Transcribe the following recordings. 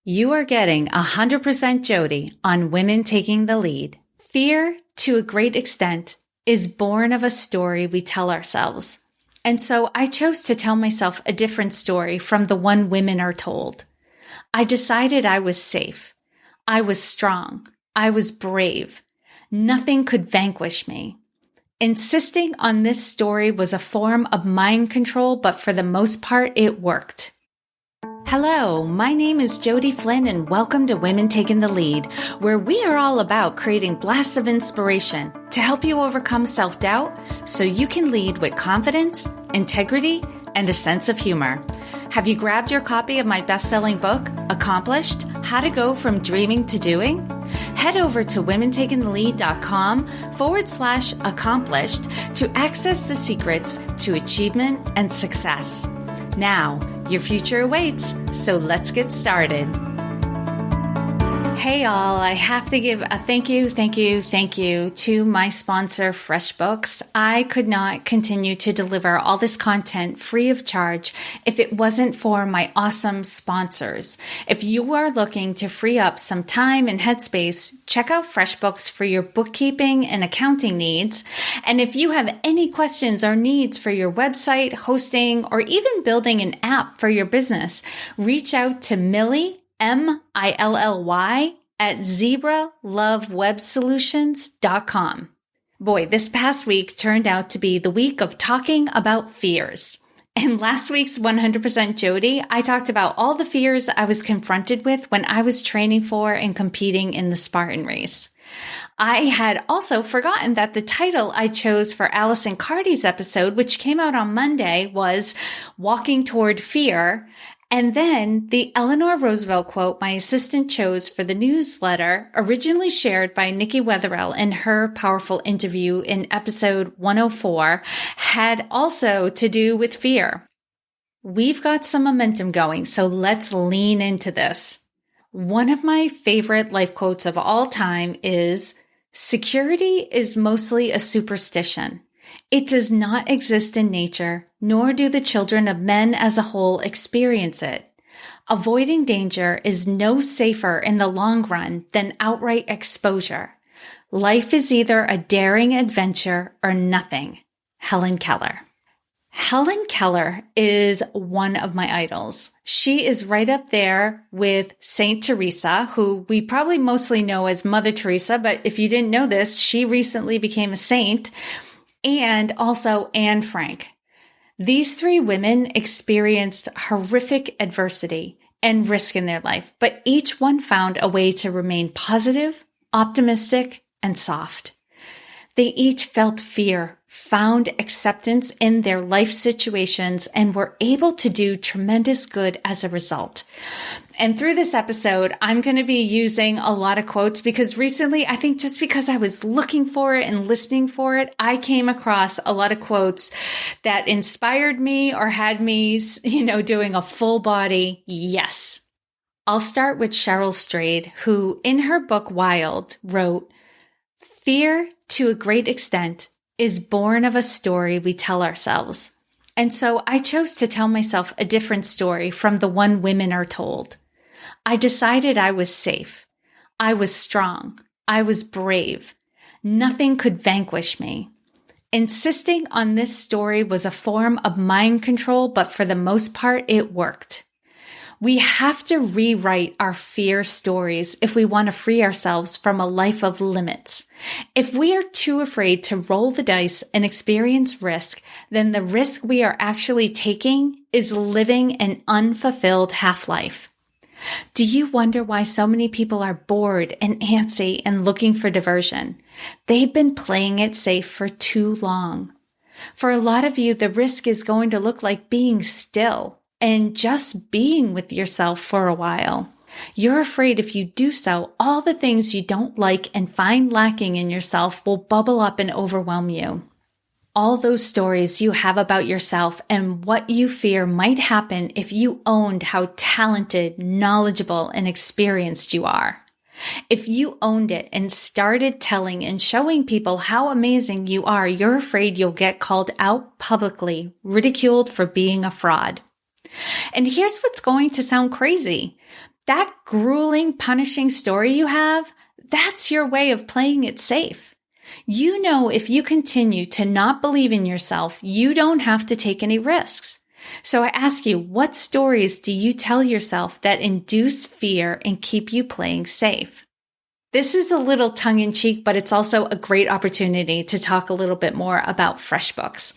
You are getting 100% Jodi on Women Taking the Lead. Fear, to a great extent, is born of a story we tell ourselves. And so I chose to tell myself a different story from the one women are told. I decided I was safe. I was strong. I was brave. Nothing could vanquish me. Insisting on this story was a form of mind control, but for the most part, it worked. Hello, my name is Jodi Flynn and welcome to Women Taking the Lead, where we are all about creating blasts of inspiration to help you overcome self-doubt so you can lead with confidence, integrity, and a sense of humor. Have you grabbed your copy of my best-selling book, Accomplished: How to Go From Dreaming to Doing? Head over to womentakingthelead.com/accomplished to access the secrets to achievement and success. Now, your future awaits, so let's get started. Hey all, I have to give a thank you to my sponsor, FreshBooks. I could not continue to deliver all this content free of charge if it wasn't for my awesome sponsors. If you are looking to free up some time and headspace, check out FreshBooks for your bookkeeping and accounting needs. And if you have any questions or needs for your website, hosting, or even building an app for your business, reach out to Millie, Milly, at zebralovewebsolutions.com. Boy, this past week turned out to be the week of talking about fears. In last week's 100% Jodi, I talked about all the fears I was confronted with when I was training for and competing in the Spartan Race. I had also forgotten that the title I chose for Alison Cardy's episode, which came out on Monday, was Walking Toward Fear. And then the Eleanor Roosevelt quote my assistant chose for the newsletter, originally shared by Nikki Wetherell in her powerful interview in episode 104, had also to do with fear. We've got some momentum going, so let's lean into this. One of my favorite life quotes of all time is, "Security is mostly a superstition. It does not exist in nature, nor do the children of men as a whole experience it. Avoiding danger is no safer in the long run than outright exposure. Life is either a daring adventure or nothing." Hellen Keller. Hellen Keller is one of my idols. She is right up there with Saint Teresa, who we probably mostly know as Mother Teresa, but if you didn't know this, she recently became a saint. And also Anne Frank. These three women experienced horrific adversity and risk in their life, but each one found a way to remain positive, optimistic, and soft. They each felt fear, found acceptance in their life situations, and were able to do tremendous good as a result. And through this episode, I'm going to be using a lot of quotes because recently, I think just because I was looking for it and listening for it, I came across a lot of quotes that inspired me or had me, doing a full body yes. I'll start with Cheryl Strayed, who in her book Wild wrote, "Fear, to a great extent, is born of a story we tell ourselves." And so I chose to tell myself a different story from the one women are told. I decided I was safe. I was strong. I was brave. Nothing could vanquish me. Insisting on this story was a form of mind control, but for the most part, it worked. We have to rewrite our fear stories if we want to free ourselves from a life of limits. If we are too afraid to roll the dice and experience risk, then the risk we are actually taking is living an unfulfilled half-life. Do you wonder why so many people are bored and antsy and looking for diversion? They've been playing it safe for too long. For a lot of you, the risk is going to look like being still and just being with yourself for a while. You're afraid if you do so, all the things you don't like and find lacking in yourself will bubble up and overwhelm you. All those stories you have about yourself and what you fear might happen if you owned how talented, knowledgeable, and experienced you are. If you owned it and started telling and showing people how amazing you are, you're afraid you'll get called out publicly, ridiculed for being a fraud. And here's what's going to sound crazy. That grueling, punishing story you have, that's your way of playing it safe. You know if you continue to not believe in yourself, you don't have to take any risks. So I ask you, what stories do you tell yourself that induce fear and keep you playing safe? This is a little tongue-in-cheek, but it's also a great opportunity to talk a little bit more about FreshBooks.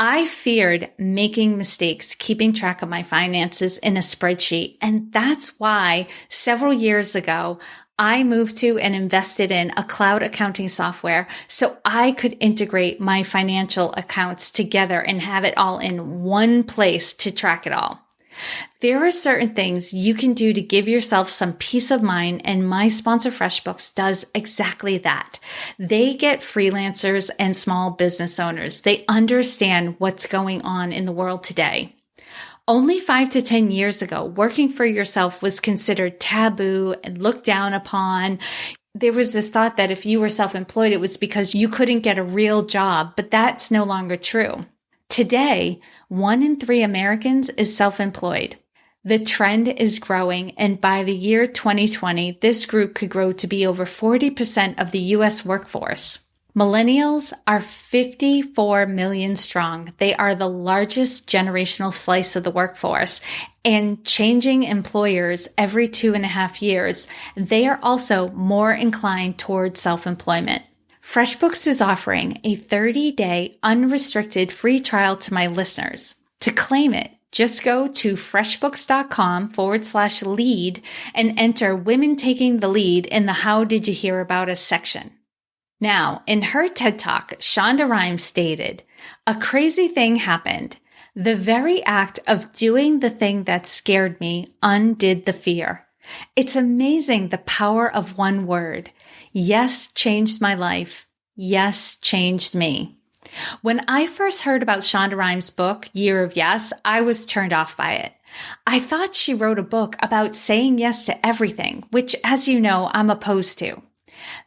I feared making mistakes, keeping track of my finances in a spreadsheet. And that's why several years ago, I moved to and invested in a cloud accounting software so I could integrate my financial accounts together and have it all in one place to track it all. There are certain things you can do to give yourself some peace of mind, and my sponsor FreshBooks does exactly that. They get freelancers and small business owners. They understand what's going on in the world today. Only 5 to 10 years ago, working for yourself was considered taboo and looked down upon. There was this thought that if you were self-employed, it was because you couldn't get a real job, but that's no longer true. Today, 1 in 3 Americans is self-employed. The trend is growing, and by the year 2020, this group could grow to be over 40% of the U.S. workforce. Millennials are 54 million strong. They are the largest generational slice of the workforce, and changing employers every 2.5 years, they are also more inclined towards self-employment. FreshBooks is offering a 30-day unrestricted free trial to my listeners. To claim it, just go to freshbooks.com/lead and enter Women Taking the Lead in the How Did You Hear About Us section. Now, in her TED Talk, Shonda Rhimes stated, "A crazy thing happened. The very act of doing the thing that scared me undid the fear. It's amazing the power of one word. Yes changed my life. Yes changed me." When I first heard about Shonda Rhimes' book, Year of Yes, I was turned off by it. I thought she wrote a book about saying yes to everything, which, as you know, I'm opposed to.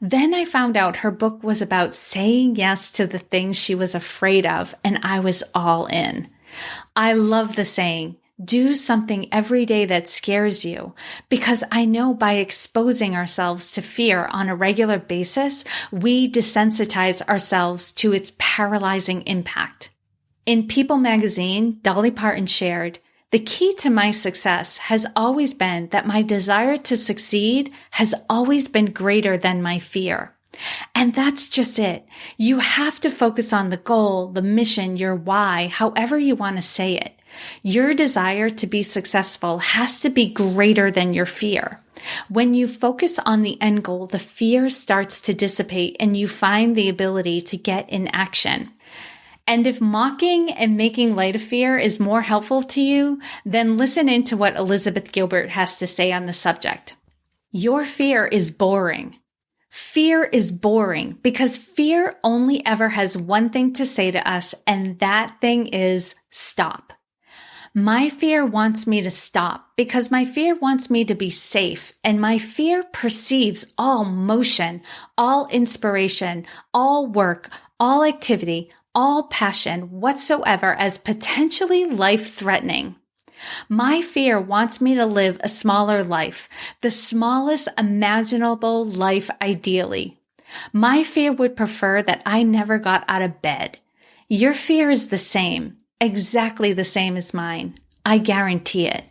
Then I found out her book was about saying yes to the things she was afraid of, and I was all in. I love the saying, do something every day that scares you, because I know by exposing ourselves to fear on a regular basis, we desensitize ourselves to its paralyzing impact. In People magazine, Dolly Parton shared, "The key to my success has always been that my desire to succeed has always been greater than my fear." And that's just it. You have to focus on the goal, the mission, your why, however you want to say it. Your desire to be successful has to be greater than your fear. When you focus on the end goal, the fear starts to dissipate and you find the ability to get in action. And if mocking and making light of fear is more helpful to you, then listen into what Elizabeth Gilbert has to say on the subject. Your fear is boring. Fear is boring because fear only ever has one thing to say to us, and that thing is stop. My fear wants me to stop because my fear wants me to be safe, and my fear perceives all motion, all inspiration, all work, all activity, all passion whatsoever as potentially life-threatening. My fear wants me to live a smaller life, the smallest imaginable life ideally. My fear would prefer that I never got out of bed. Your fear is the same, exactly the same as mine. I guarantee it.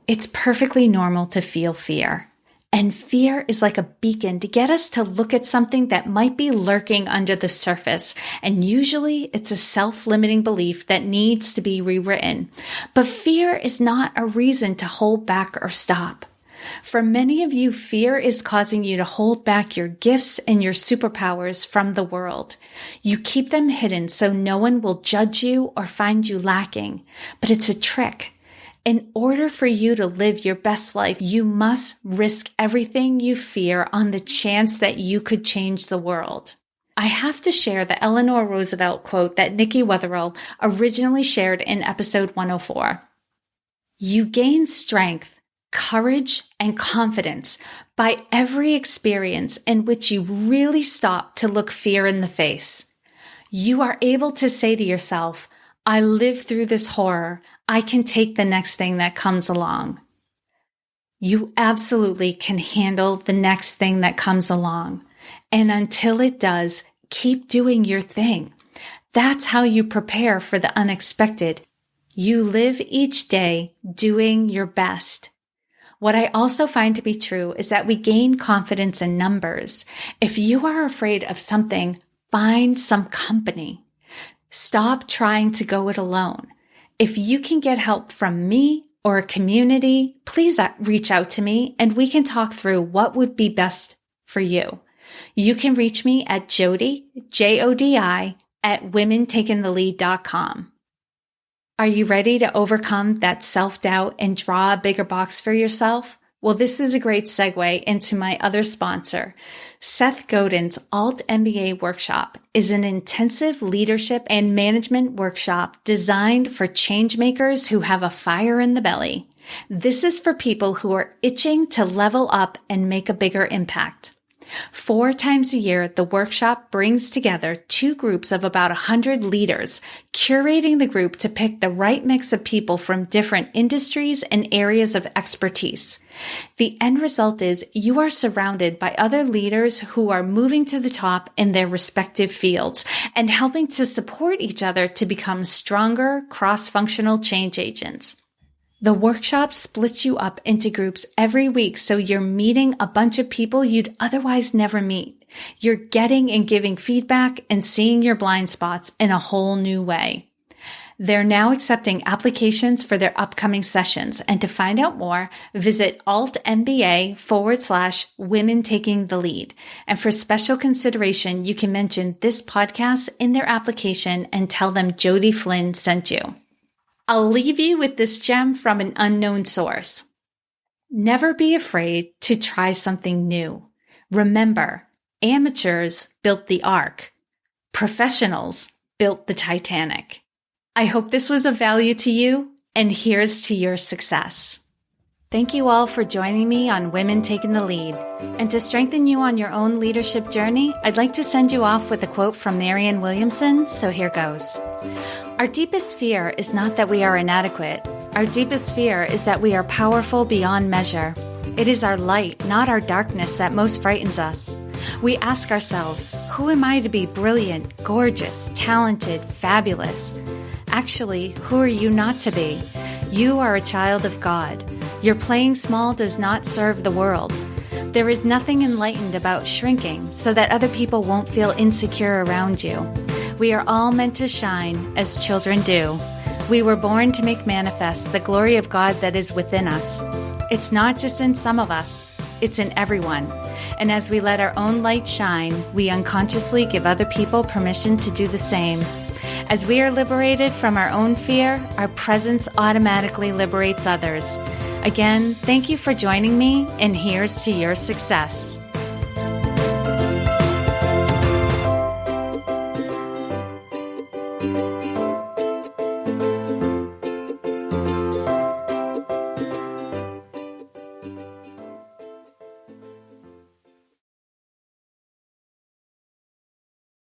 It's perfectly normal to feel fear. And fear is like a beacon to get us to look at something that might be lurking under the surface. And usually it's a self-limiting belief that needs to be rewritten. But fear is not a reason to hold back or stop. For many of you, fear is causing you to hold back your gifts and your superpowers from the world. You keep them hidden so no one will judge you or find you lacking. But it's a trick. In order for you to live your best life, you must risk everything you fear on the chance that you could change the world. I have to share the Eleanor Roosevelt quote that Nikki Wetherell originally shared in episode 104. You gain strength, courage, and confidence by every experience in which you really stop to look fear in the face. You are able to say to yourself, I lived through this horror. I can take the next thing that comes along. You absolutely can handle the next thing that comes along. And until it does, keep doing your thing. That's how you prepare for the unexpected. You live each day doing your best. What I also find to be true is that we gain confidence in numbers. If you are afraid of something, find some company. Stop trying to go it alone. If you can get help from me or a community, please reach out to me and we can talk through what would be best for you. You can reach me at Jodi, Jodi, at womentakingthelead.com. Are you ready to overcome that self-doubt and draw a bigger box for yourself? Well, this is a great segue into my other sponsor. Seth Godin's Alt MBA workshop is an intensive leadership and management workshop designed for changemakers who have a fire in the belly. This is for people who are itching to level up and make a bigger impact. 4 times a year, the workshop brings together 2 groups of about 100 leaders, curating the group to pick the right mix of people from different industries and areas of expertise. The end result is you are surrounded by other leaders who are moving to the top in their respective fields and helping to support each other to become stronger, cross-functional change agents. The workshop splits you up into groups every week, so you're meeting a bunch of people you'd otherwise never meet. You're getting and giving feedback and seeing your blind spots in a whole new way. They're now accepting applications for their upcoming sessions, and to find out more, visit altmba.com/women taking the lead. And for special consideration, you can mention this podcast in their application and tell them Jodi Flynn sent you. I'll leave you with this gem from an unknown source. Never be afraid to try something new. Remember, amateurs built the Ark. Professionals built the Titanic. I hope this was of value to you, and here's to your success. Thank you all for joining me on Women Taking the Lead. And to strengthen you on your own leadership journey, I'd like to send you off with a quote from Marianne Williamson, so here goes. Our deepest fear is not that we are inadequate. Our deepest fear is that we are powerful beyond measure. It is our light, not our darkness, that most frightens us. We ask ourselves, who am I to be brilliant, gorgeous, talented, fabulous? Actually, who are you not to be? You are a child of God. Your playing small does not serve the world. There is nothing enlightened about shrinking so that other people won't feel insecure around you. We are all meant to shine as children do. We were born to make manifest the glory of God that is within us. It's not just in some of us, it's in everyone. And as we let our own light shine, we unconsciously give other people permission to do the same. As we are liberated from our own fear, our presence automatically liberates others. Again, thank you for joining me, and here's to your success.